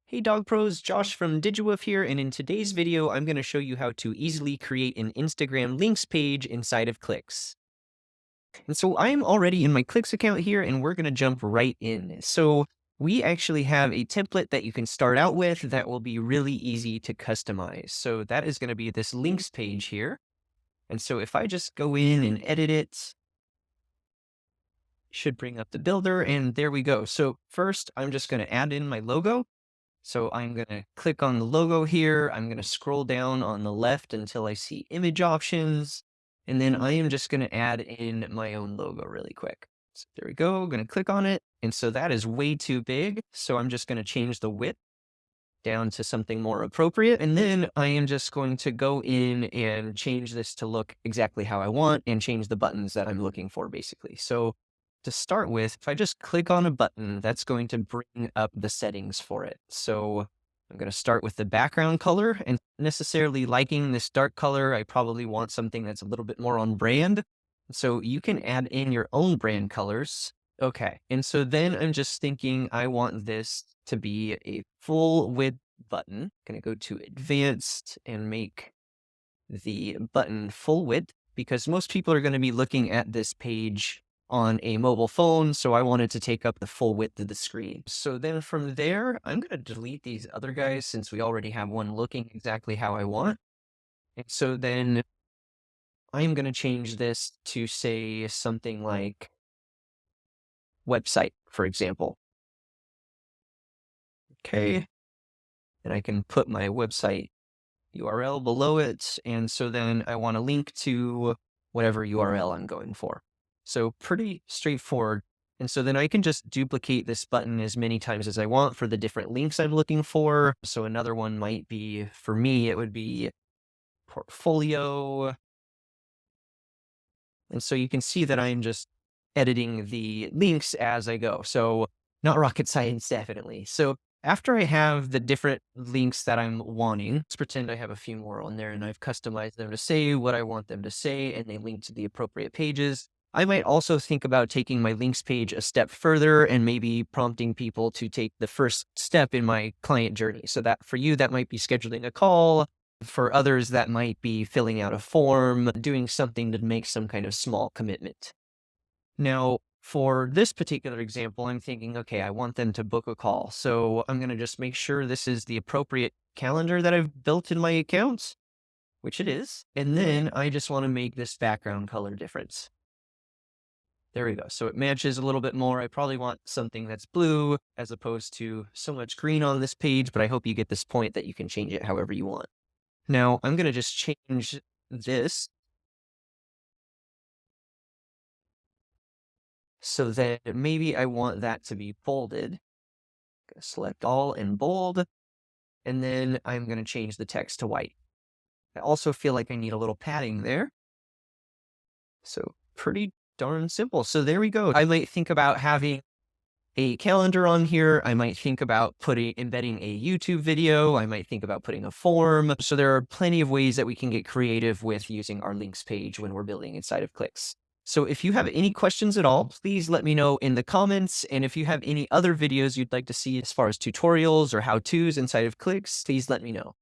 Hey Dog Pros, Josh from DigiWoof here, and in today's video, I'm going to show you how to easily create an Instagram links page inside of Clicks. And so I'm already in my Clicks account here, and we're going to jump right in. So we actually have a template that you can start out with that will be really easy to customize. So that is going to be this links page here. And so if I just go in and edit it, should bring up the builder, and there we go. So first, I'm just going to add in my logo. So I'm going to click on the logo here. I'm going to scroll down on the left until I see image options. And then I am just going to add in my own logo really quick. So there we go. I'm going to click on it. And so that is way too big. So I'm just going to change the width down to something more appropriate. And then I am just going to go in and change this to look exactly how I want and change the buttons that I'm looking for basically. So to start with, if I just click on a button, that's going to bring up the settings for it. So I'm going to start with the background color, and necessarily liking this dark color. I probably want something that's a little bit more on brand. So you can add in your own brand colors. Okay. And so then I'm just thinking I want this to be a full width button. Going to go to advanced and make the button full width because most people are going to be looking at this page on a mobile phone. So I wanted to take up the full width of the screen. So then from there, I'm going to delete these other guys since we already have one looking exactly how I want. And so then I'm going to change this to say something like website, for example. Okay. And I can put my website URL below it. And so then I want to link to whatever URL I'm going for. So pretty straightforward. And so then I can just duplicate this button as many times as I want for the different links I'm looking for. So another one might be, for me, it would be portfolio. And so you can see that I'm just editing the links as I go. So not rocket science, definitely. So after I have the different links that I'm wanting, let's pretend I have a few more on there and I've customized them to say what I want them to say and they link to the appropriate pages. I might also think about taking my links page a step further and maybe prompting people to take the first step in my client journey. So that for you, that might be scheduling a call. For others, that might be filling out a form, doing something to make some kind of small commitment. Now, for this particular example, I'm thinking, okay, I want them to book a call. So I'm going to just make sure this is the appropriate calendar that I've built in my accounts, which it is. And then I just want to make this background color difference. There we go. So it matches a little bit more. I probably want something that's blue as opposed to so much green on this page, but I hope you get this point that you can change it however you want. Now I'm going to just change this so that maybe I want that to be bolded. Select all and bold, and then I'm going to change the text to white. I also feel like I need a little padding there. So pretty darn simple. So there we go. I might think about having a calendar on here. I might think about embedding a YouTube video. I might think about putting a form. So there are plenty of ways that we can get creative with using our links page when we're building inside of Clicks. So if you have any questions at all, please let me know in the comments. And if you have any other videos you'd like to see as far as tutorials or how-tos inside of Clicks, please let me know.